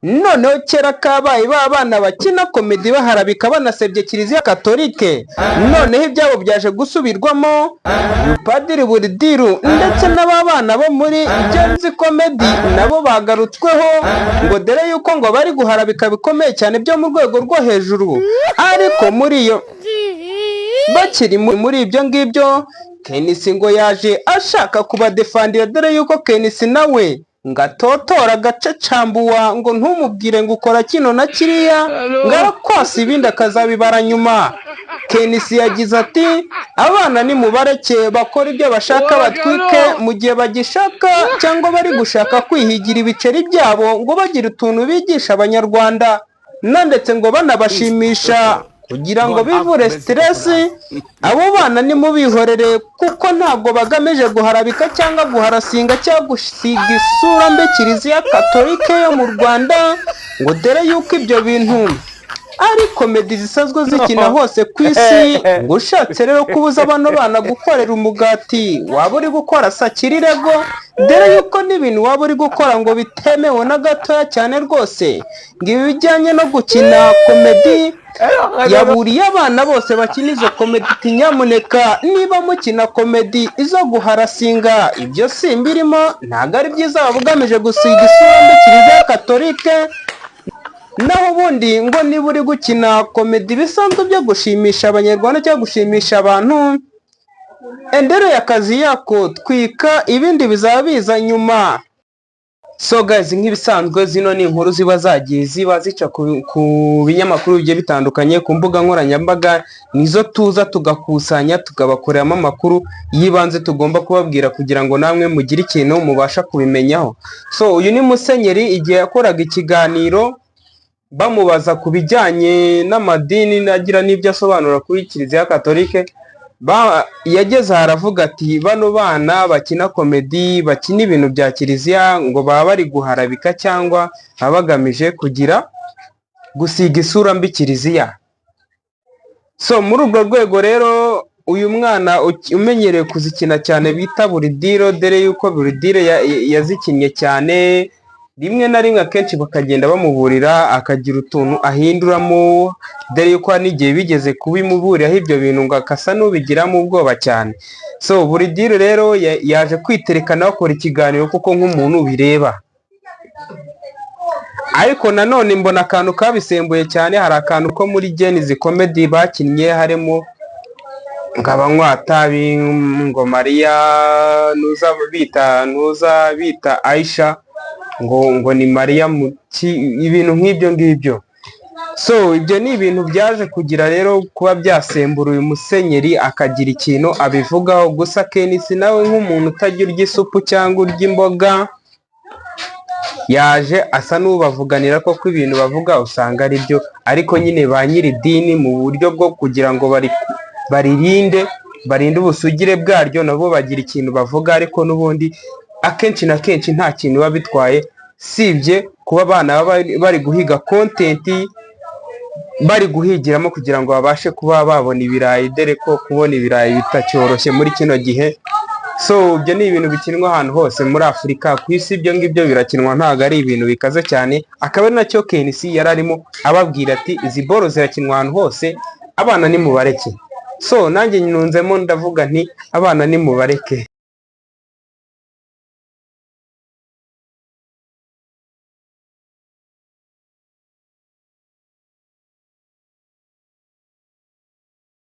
noneho kera kabaye b'abana bakina komedi baharabika banasebye kiliziya katolike, noneho ibyabo byaje gusubirwamo. Padiri Buridiru ndetse n'ababana bo muri Genzi komedi nabo bagarutsweho ngo dore yuko ngo bari guharabika bikomeye cyane byo mu rwego rwo hejuru. Ariko bakiri muri ibyo ngibyo, Kenisi ngo yaje ashaka kubadefandira dore yuko Kenisi nawe ngatotora agacacambuwa ngo ntumubwire ngo ukora kino na kiriya, ngarakwasa ibindi akazabibara nyuma. Kenisi yagize ati abana ni mubareke bakora ibyo bashaka batwike mu gihe bagishaka cyangwa bari gushaka kwihigira ibiceri byabo ngo bagire utuntu bigisha abanyarwanda ndetse ngo banabashimisha kugira ngo bivure stress. Abo bana ni mubihorere kuko ntabwo bagamije guharabika cyangwa guharasinga cyangwa gusiga isura mbi kiliziya katolike yo mu Rwanda ngo dore yuko ibyo bintu ari komedi zisanzwe zikina hose ku isi. Ngo ushatse rero kubuza abana bana gukorera umugati waba uri gukora sakirirego dore yuko n'ibintu waba uri gukora ngo bitemewe na gatoya cyane rwose. Ngo ibi bijyanye no gukina komedi yaburiye abana bose bakina izo komedi nyamuneka niba mukina komedi izo guharasinga ibyo simbirimo, ntabwo ari byiza waba ugamije gusiga isura mbi kiliziya katolike. Naho ubundi ngo niba uri gukina komedi bisanzwe byo gushimisha abanyarwanda cyangwa gushimisha abantu, endereye akazi yako, twika ibindi bizaba biza nyuma. So guys, nk'ibisanzwe zino ni inkuru ziba zagiye zica ku binyamakuru bigiye bitandukanye ku mbuga nkoranyambaga, nizo tuza tugakusanya tugabakoreramo amakuru yibanze tugomba kubabwira kugira ngo namwe mugire ikintu mubasha kubimenyaho. So uyu ni Musenyeri igihe yakoraga ikiganiro bamubaza ku bijyanye n'amadini nagira n'ibyo asobanura kuri kiliziya katolike, yageze haravuga ati bano bana bakina komedi bakina ibintu bya kiliziya ngo baba bari guharabika cyangwa bagamije kugira gusiga isura mbi kiliziya. So muri urwo rwego rero uyu mwana umenyereye kuzikina cyane bita Buridiro, dore yuko Buridiro yazikinnye cyane, rimwe na rimwe akenshi bakagenda bamuburira akagira utuntu ahinduramo, dore yuko n'igihe bigeze kubimuburiraho ibyo bintu ngo akasa n'ubigiramo ubwoba cyane. So Buridiro rero yaje kwiterekana bakora ikiganiro kuko nk'umuntu bireba, ariko nanone mbona akantu kabisembuye cyane. Hari akantu ko muri Genzi komedi bakinnye harimo ngo abanywatabi ngo Mariya nuza bita Aisha ngo ni Mariya ibintu nk'ibyo ngibyo. So ibyo ni ibintu byaje kugira rero kuba byasembura uyu Musenyeri akagira ikintu abivugaho. Gusa Kenisi nawe nk'umuntu utagira urya isupu cyangwa urya imboga yaje asa n'ubavuganira ko ibintu bavuga usanga ari byo, ariko nyine ba nyiri dini mu buryo bwo kugira ngo barinde ubusugire bwaryo nabo bagira ikintu bavuga, ariko n'ubundi akenshi na kenshi nta kintu biba bitwaye sibye kuba abana bari guhiga content, bari guhigiramo kugira ngo babashe kuba babona ibirayi, dore ko kubona ibirayi bitacyoroshye muri kino gihe. So ibyo ni ibintu bikinwa ahantu hose muri Afurika, ku isi ibyo ngibyo birakinwa, ntabwo ari ibintu bikaze cyane. Akaba ari nacyo Kenisi yari arimo ababwira ati izi boro zirakinwa ahantu hose, abana ni mubareke. So nanjye nunzemo ndavuga nti abana ni mubareke.